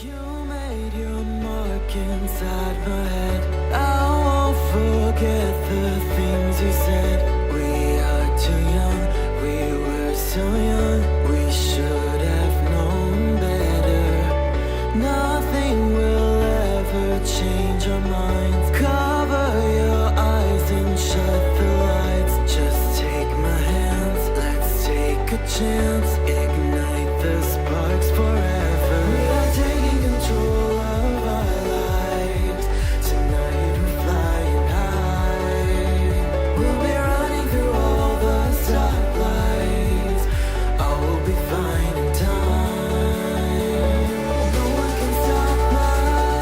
You made your mark inside my head. I won't forget the things you said. We are too young, we were so young. We should have known better. Nothing will ever change our minds. Cover your eyes and shut the lights. Just take my hands, let's take a chance. Ignite the sparks forever. We are taking control of our lives. Tonight we're flying high. We'll be running through all the stoplights. All will be fine in time. No one can stop us.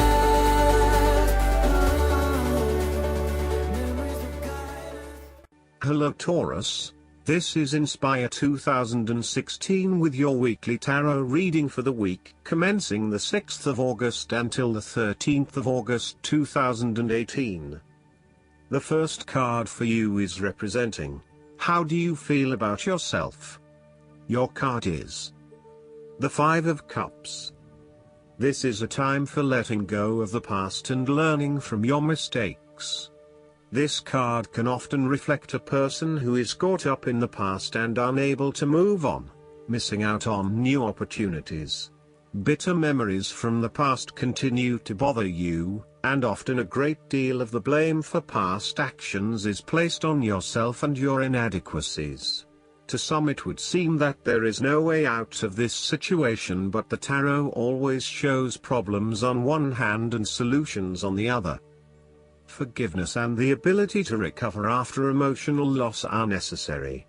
Memories will guide us. Hello Taurus, this is Inspire 2016 with your weekly tarot reading for the week commencing the 6th of August until the 13th of August 2018. The first card for you is representing, how do you feel about yourself? Your card is the Five of Cups. This is a time for letting go of the past and learning from your mistakes. This card can often reflect a person who is caught up in the past and unable to move on, missing out on new opportunities. Bitter memories from the past continue to bother you, and often a great deal of the blame for past actions is placed on yourself and your inadequacies. To some it would seem that there is no way out of this situation, but the tarot always shows problems on one hand and solutions on the other. Forgiveness and the ability to recover after emotional loss are necessary.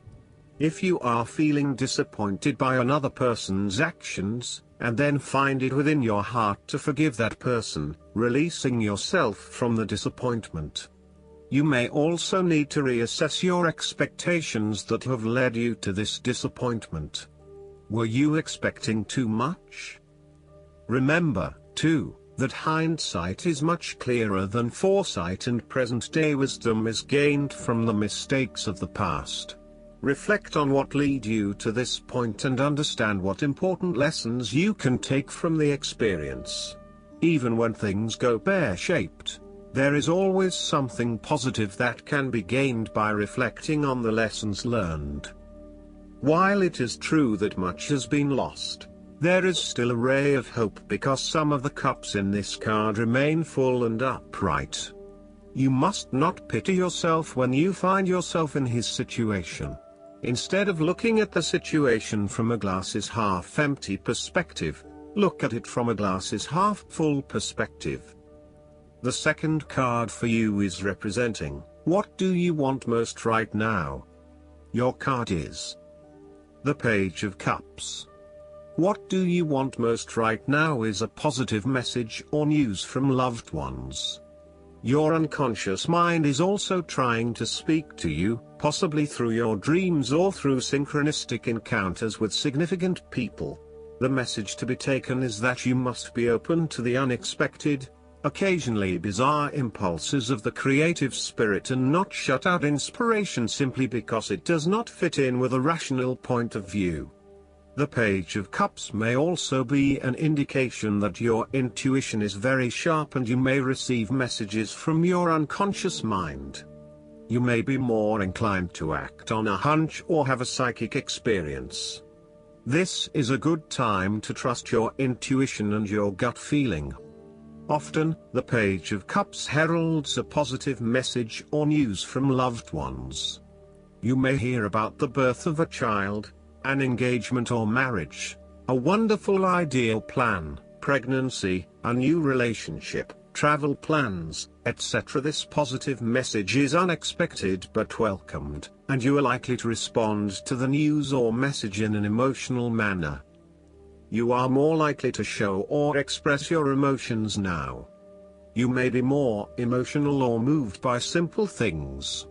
If you are feeling disappointed by another person's actions, and then find it within your heart to forgive that person, releasing yourself from the disappointment. You may also need to reassess your expectations that have led you to this disappointment. Were you expecting too much? Remember, too, that hindsight is much clearer than foresight, and present-day wisdom is gained from the mistakes of the past. Reflect on what led you to this point and understand what important lessons you can take from the experience. Even when things go pear-shaped, there is always something positive that can be gained by reflecting on the lessons learned. While it is true that much has been lost, there is still a ray of hope because some of the cups in this card remain full and upright. You must not pity yourself when you find yourself in his situation. Instead of looking at the situation from a glass is half empty perspective, look at it from a glass is half full perspective. The second card for you is representing, what do you want most right now? Your card is the Page of Cups. What do you want most right now is a positive message or news from loved ones. Your unconscious mind is also trying to speak to you, possibly through your dreams or through synchronistic encounters with significant people. The message to be taken is that you must be open to the unexpected, occasionally bizarre impulses of the creative spirit and not shut out inspiration simply because it does not fit in with a rational point of view. The Page of Cups may also be an indication that your intuition is very sharp and you may receive messages from your unconscious mind. You may be more inclined to act on a hunch or have a psychic experience. This is a good time to trust your intuition and your gut feeling. Often, the Page of Cups heralds a positive message or news from loved ones. You may hear about the birth of a child, an engagement or marriage, a wonderful ideal plan, pregnancy, a new relationship, travel plans, etc. This positive message is unexpected but welcomed, and you are likely to respond to the news or message in an emotional manner. You are more likely to show or express your emotions now. You may be more emotional or moved by simple things.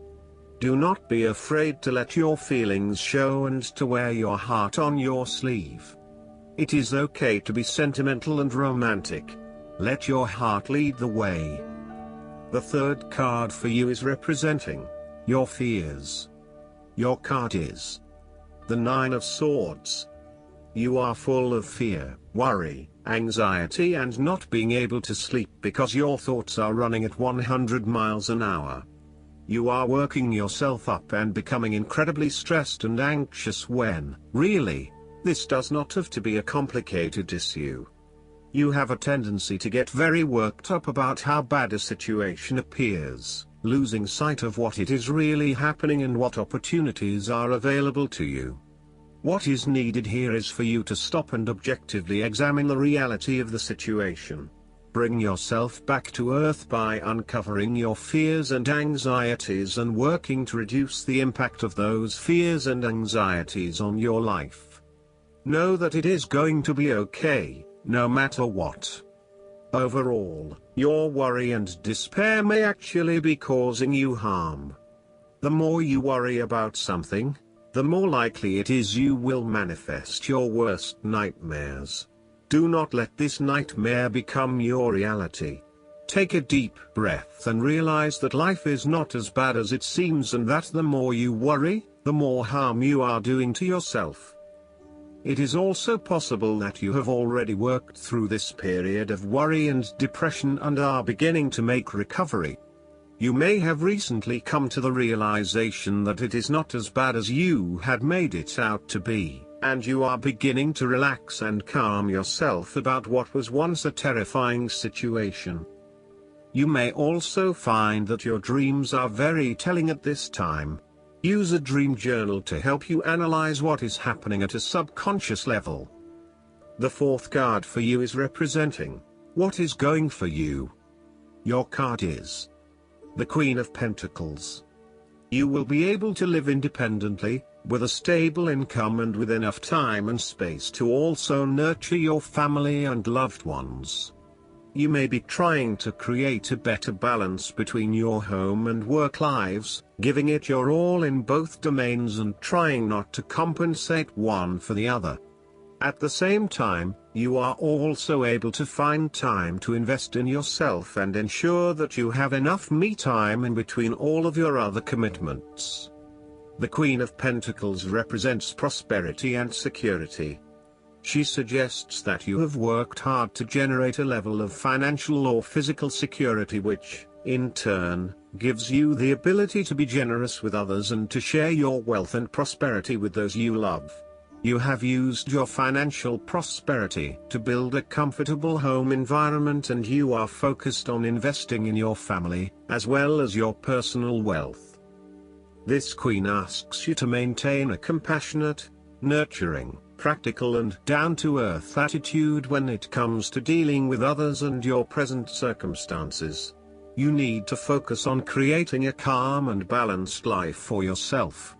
Do not be afraid to let your feelings show and to wear your heart on your sleeve. It is okay to be sentimental and romantic. Let your heart lead the way. The third card for you is representing your fears. Your card is the Nine of Swords. You are full of fear, worry, anxiety and not being able to sleep because your thoughts are running at 100 miles an hour. You are working yourself up and becoming incredibly stressed and anxious when, really, this does not have to be a complicated issue. You have a tendency to get very worked up about how bad a situation appears, losing sight of what it is really happening and what opportunities are available to you. What is needed here is for you to stop and objectively examine the reality of the situation. Bring yourself back to earth by uncovering your fears and anxieties and working to reduce the impact of those fears and anxieties on your life. Know that it is going to be okay, no matter what. Overall, your worry and despair may actually be causing you harm. The more you worry about something, the more likely it is you will manifest your worst nightmares. Do not let this nightmare become your reality. Take a deep breath and realize that life is not as bad as it seems and that the more you worry, the more harm you are doing to yourself. It is also possible that you have already worked through this period of worry and depression and are beginning to make recovery. You may have recently come to the realization that it is not as bad as you had made it out to be, and you are beginning to relax and calm yourself about what was once a terrifying situation. You may also find that your dreams are very telling at this time. Use a dream journal to help you analyze what is happening at a subconscious level. The fourth card for you is representing what is going for you. Your card is the Queen of Pentacles. You will be able to live independently, with a stable income and with enough time and space to also nurture your family and loved ones. You may be trying to create a better balance between your home and work lives, giving it your all in both domains and trying not to compensate one for the other. At the same time, you are also able to find time to invest in yourself and ensure that you have enough me time in between all of your other commitments. The Queen of Pentacles represents prosperity and security. She suggests that you have worked hard to generate a level of financial or physical security which, in turn, gives you the ability to be generous with others and to share your wealth and prosperity with those you love. You have used your financial prosperity to build a comfortable home environment and you are focused on investing in your family, as well as your personal wealth. This Queen asks you to maintain a compassionate, nurturing, practical and down-to-earth attitude when it comes to dealing with others and your present circumstances. You need to focus on creating a calm and balanced life for yourself.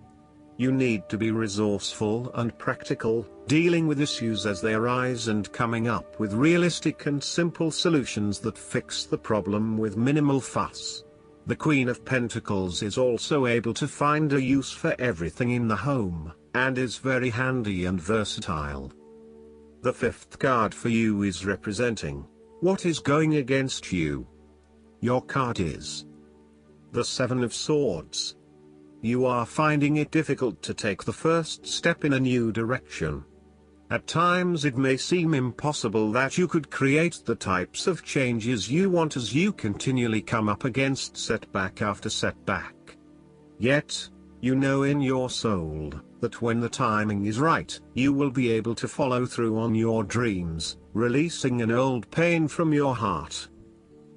You need to be resourceful and practical, dealing with issues as they arise and coming up with realistic and simple solutions that fix the problem with minimal fuss. The Queen of Pentacles is also able to find a use for everything in the home, and is very handy and versatile. The fifth card for you is representing what is going against you. Your card is the Seven of Swords. You are finding it difficult to take the first step in a new direction. At times it may seem impossible that you could create the types of changes you want as you continually come up against setback after setback. Yet, you know in your soul that when the timing is right, you will be able to follow through on your dreams, releasing an old pain from your heart.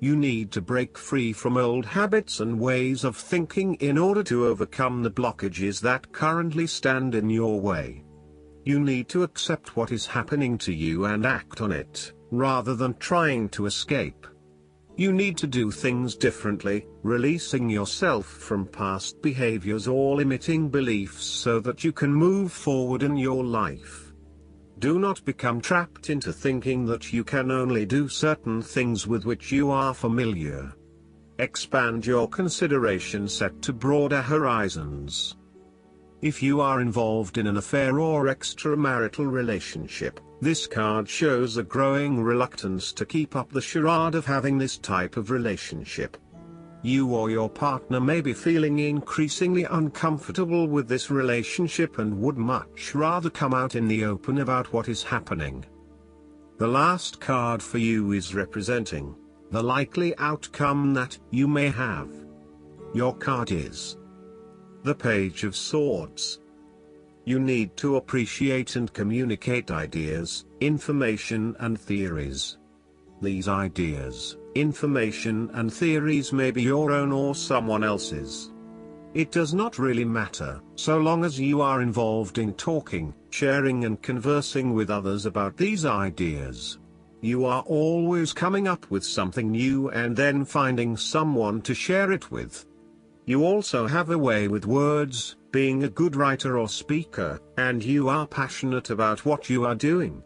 You need to break free from old habits and ways of thinking in order to overcome the blockages that currently stand in your way. You need to accept what is happening to you and act on it, rather than trying to escape. You need to do things differently, releasing yourself from past behaviors or limiting beliefs so that you can move forward in your life. Do not become trapped into thinking that you can only do certain things with which you are familiar. Expand your consideration set to broader horizons. If you are involved in an affair or extramarital relationship, this card shows a growing reluctance to keep up the charade of having this type of relationship. You or your partner may be feeling increasingly uncomfortable with this relationship and would much rather come out in the open about what is happening. The last card for you is representing the likely outcome that you may have. Your card is the Page of Swords. You need to appreciate and communicate ideas, information and theories. These ideas, information and theories may be your own or someone else's. It does not really matter, so long as you are involved in talking, sharing and conversing with others about these ideas. You are always coming up with something new and then finding someone to share it with. You also have a way with words, being a good writer or speaker, and you are passionate about what you are doing.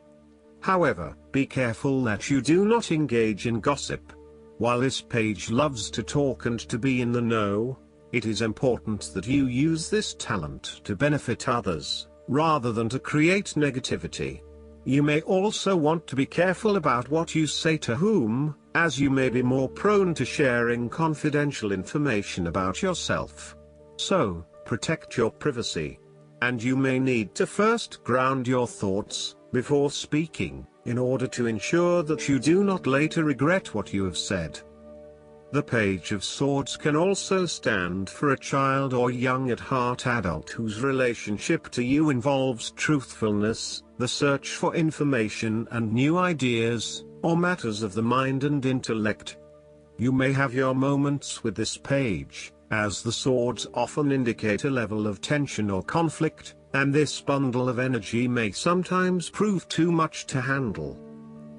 However, be careful that you do not engage in gossip. While this page loves to talk and to be in the know, it is important that you use this talent to benefit others, rather than to create negativity. You may also want to be careful about what you say to whom, as you may be more prone to sharing confidential information about yourself. So, protect your privacy. And you may need to first ground your thoughts, before speaking, in order to ensure that you do not later regret what you have said. The Page of Swords can also stand for a child or young at heart adult whose relationship to you involves truthfulness, the search for information and new ideas, or matters of the mind and intellect. You may have your moments with this page, as the swords often indicate a level of tension or conflict, and this bundle of energy may sometimes prove too much to handle.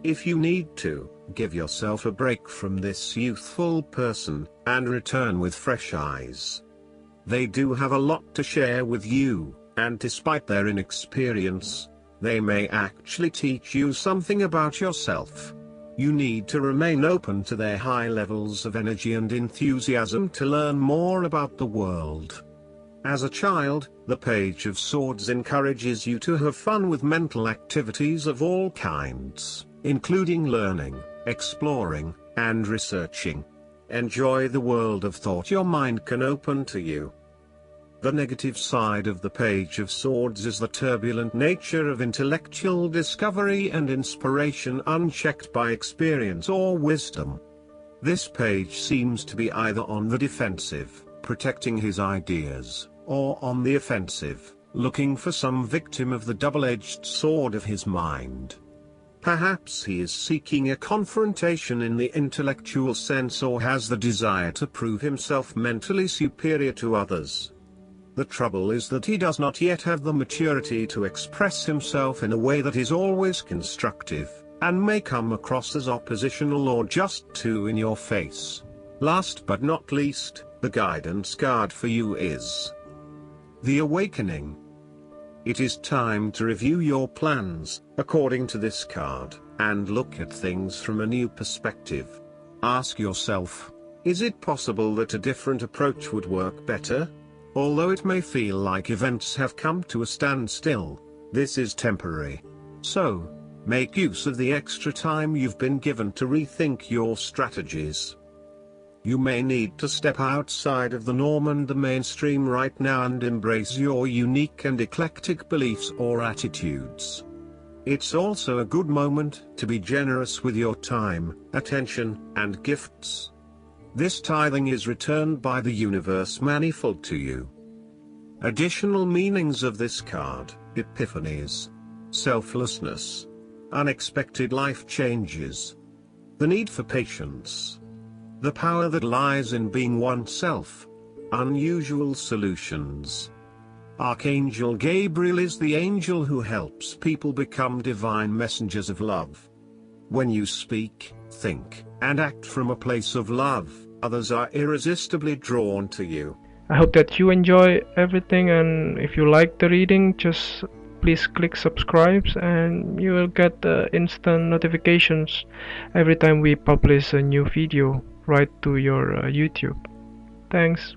If you need to, give yourself a break from this youthful person, and return with fresh eyes. They do have a lot to share with you, and despite their inexperience, they may actually teach you something about yourself. You need to remain open to their high levels of energy and enthusiasm to learn more about the world. As a child, the Page of Swords encourages you to have fun with mental activities of all kinds, including learning, exploring, and researching. Enjoy the world of thought your mind can open to you. The negative side of the Page of Swords is the turbulent nature of intellectual discovery and inspiration unchecked by experience or wisdom. This page seems to be either on the defensive, protecting his ideas, or on the offensive, looking for some victim of the double-edged sword of his mind. Perhaps he is seeking a confrontation in the intellectual sense or has the desire to prove himself mentally superior to others. The trouble is that he does not yet have the maturity to express himself in a way that is always constructive, and may come across as oppositional or just too in your face. Last but not least, the guidance card for you is the Awakening. It is time to review your plans, according to this card, and look at things from a new perspective. Ask yourself, is it possible that a different approach would work better? Although it may feel like events have come to a standstill, this is temporary. So, make use of the extra time you've been given to rethink your strategies. You may need to step outside of the norm and the mainstream right now and embrace your unique and eclectic beliefs or attitudes. It's also a good moment to be generous with your time, attention, and gifts. This tithing is returned by the universe manifold to you. Additional meanings of this card: epiphanies, selflessness, unexpected life changes, the need for patience, the power that lies in being oneself, unusual solutions. Archangel Gabriel is the angel who helps people become divine messengers of love. When you speak, think, and act from a place of love, others are irresistibly drawn to you. I hope that you enjoy everything, and if you like the reading, just please click subscribe and you will get instant notifications every time we publish a new video right to your YouTube. Thanks.